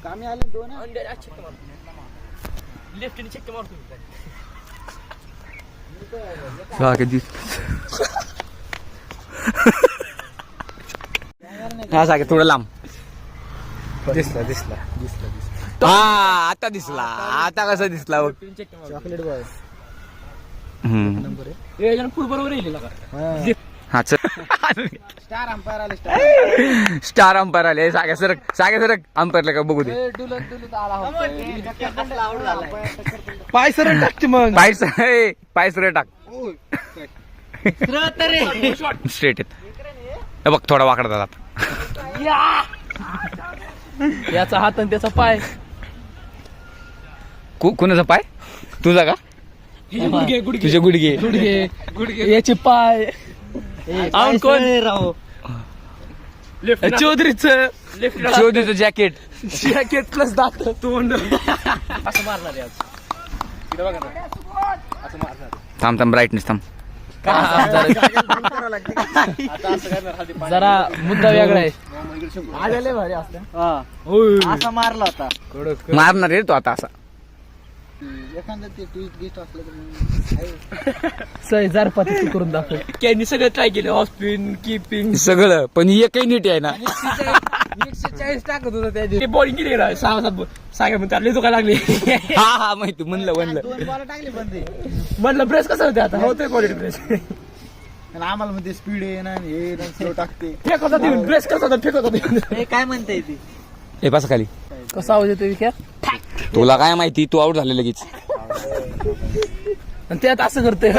कामी आले दोन लेफ्टने चेक मारतो हा सागे थोडं लांब दिसला दिसला दिसला दिसला हा आता दिसला आता कसा दिसला बघ चॉकलेट बॉय हम्म. फुल बरोबर येईल हा चल स्टार अंपायर आले स्टार अंपायर आले सागे सरक अंपायरला का बघू दे डुलत डुलत आला पाय सरळ टाकते मग पाय सरळ टाक स्ट्रेट येत हे बघ थोडा वाकडा झाला आता. याचा हात आणि त्याचा पाय कुणाचा पाय तुझा का गुडघे तुझे गुडघे गुडघे याचे पाय कोण राव चौधरीचं जॅकेट प्लस दात तोंड असं मारणार आहे आज इकडे बघा ना असं मारणार थांब ब्राईटनेस थांब जरा मुद्दा वेगळा आहे आलेले भारी असतं असा मारला होता मारणार रे तो आता असा एखादा ते ट्विस्ट गिस्ट असलं जारपाती करून दाखव त्यांनी सगळं ट्राय केलं ऑस्पिन कीपिंग सगळं पण एकही नीट आहे ना 140 टाकत होतं त्या बॉलिंग केली ना 6-7 सांगा म्हणते आपली दुकान लागली हा माहिती म्हणलं दोन बॉल टाकले बंदे म्हणलं ब्रेस कसं होते आता होतोय क्वालिटी ब्रेस आणि आम्हाला मध्ये स्पीड आहे ना हे स्लो टाकते फेक होता देऊन ब्रेस कसं होता फेक होता देऊन हे काय म्हणते ती हे पासा खाली कसा आवाज येतोय क्या तुला काय माहिती तू आउट झाले लगेच आणि त्यात असं करतोय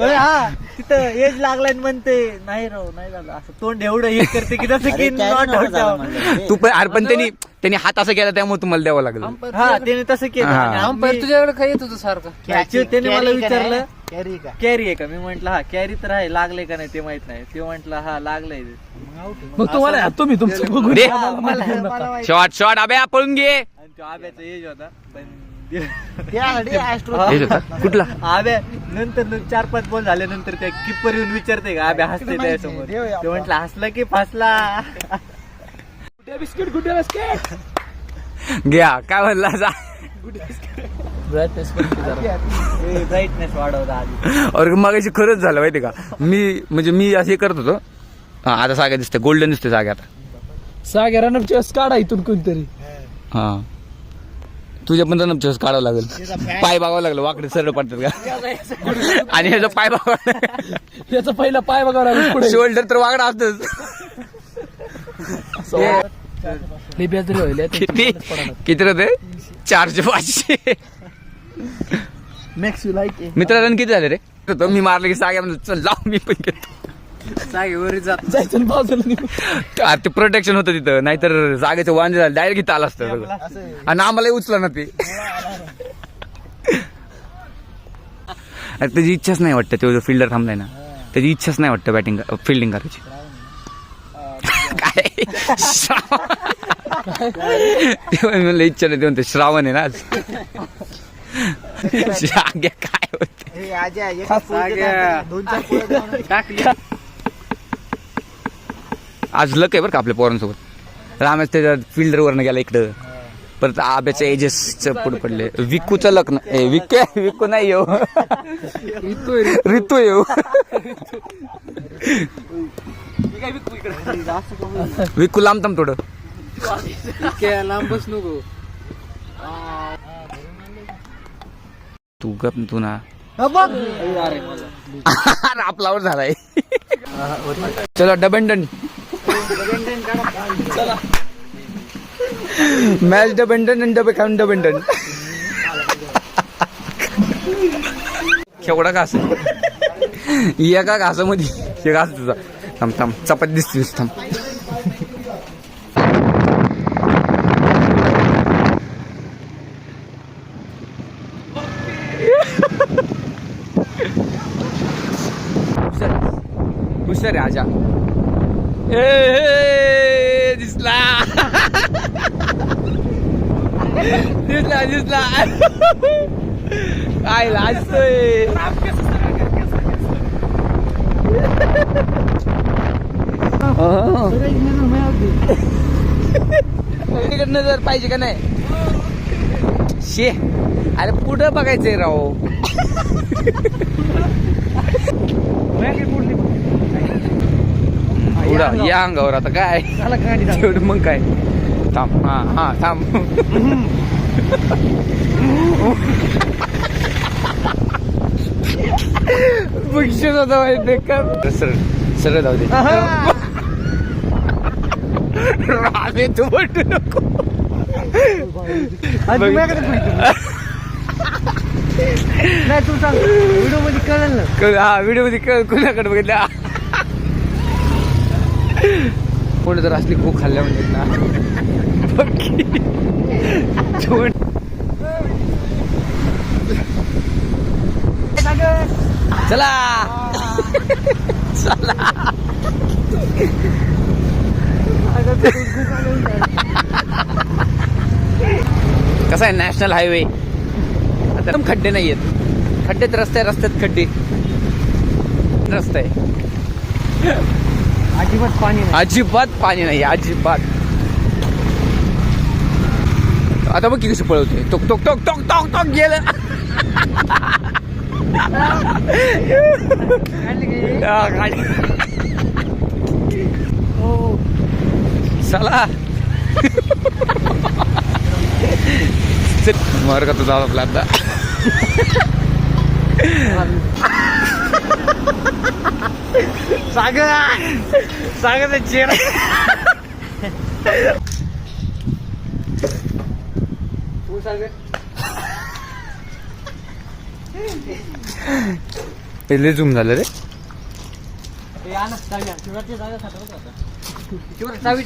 हा तिथं एज लागलाय म्हणते नाही राव नाही झालं असं तोंड एवढं हे करते की जसं की नॉट आउट तू पण त्यांनी हात असं केला त्यामुळे तुम्हाला द्यावं लागलं हा त्याने तसं केलं हा. अंपायर तुझ्याकडे काय येत होतं सारखं त्याने मला विचारलं कॅरी आहे का मी म्हंटल हा कॅरी तर आहे लागले का नाही ते माहित नाही ते म्हंटल हा लागलंय मग तुम्हाला तुम्ही तुमचं बघून दे. मला माहित. शॉट अबे पळून घे आणि तो आब्याचा एज होता पण कुठला आब्या नंतर 4-5 बॉल झाल्यानंतर त्या किपर येऊन विचारते का आब्या हसते त्यासमोर ते म्हंटल हसला की फसला बिस्किट गुड्डे बिस्किट घ्या काय म्हणला जा ब्राईटनेस वाढवता आधी और मगाशी खरंच झालं माहिती का मी असं हे करत होतो हा आता सागा दिसते गोल्डन दिसते जागा आता सागे रनअप चेस काढा इथून कोणतरी हा तुझ्या पण रनअप चेस काढावं लागेल पाय बघावं लागलं वाकडे सरळ पडतात का आणि ह्याचा पाय बघावं त्याचा पहिला पाय बघावं लागेल पुढे शोल्डर तर वाकडा असतच किती होते 400-500 मेक्स यू लाईक मित्र रन किती झाले रे मी मारलं की साग्या म्हणजे चल जाऊ मी पण घेतो सागे वरी जात जायचं बाजूला ते प्रोटेक्शन होतं तिथं नाहीतर जागेचं वांजे झालं डायरेक्ट इथं आलं असतं सगळं. आणि आम्हालाही उचला ना ते अरे त्याची इच्छाच नाही वाटतं तो जो फिल्डर थांबलाय ना त्याची इच्छाच नाही वाटतं बॅटिंग फिल्डिंग करायची काय ते म्हणलं इच्छा नाही ते म्हणते श्रावण आहे ना आज जाग्या काय होत आज लक आहे बरं का आपल्या पोरांसोबत रामेश त्याच्या फिल्डर वरनं गेला इकडं परत आब्याच्या एजेसचं पुढे पडले विकूचं लक विकू नाही येऊ ऋतू येऊ विकू लांब थांब थोडं लांबच नको तू गप तू ना अरे आपलावर झालाय चलो डबेंडन मॅच डबेंडन आणि डबे खाऊन डबेंडन केवढा घास एका घासामध्ये हे घास तुझा थांब थांब चपाती दिसतीस थांब हुशार आहे आजा ए दिसला दिसला काय लाजतोय नजर पाहिजे का नाही शे अरे पुढं बघायचंय राव उडा या अंगावर आता काय तेवढं मग काय थांब हा थांब बक्षीस होता माहिती का सरळ सरळ जाऊ दे रामे तू म्हणू नको नाही तू सांग व्हिडिओ मध्ये कळलं ना हा व्हिडिओ मध्ये कुणाकडे बघितल्या कोणी जर असली खूप खाल्ल्या म्हणजे ना चला चला कसा आहे नॅशनल हायवे आता एकदम खड्डे नाही आहेत खड्डेत रस्त्यात खड्डे रस्ता आहे अजिबात पाणी नाही अजिबात आता बघ की कशी पळवते टोक टोक टोक टोक टोक टोक गेलं चला मार्ग तुझा आपला आता सांगा चेहरा तू सांग पहिले झूम झालं रे चावी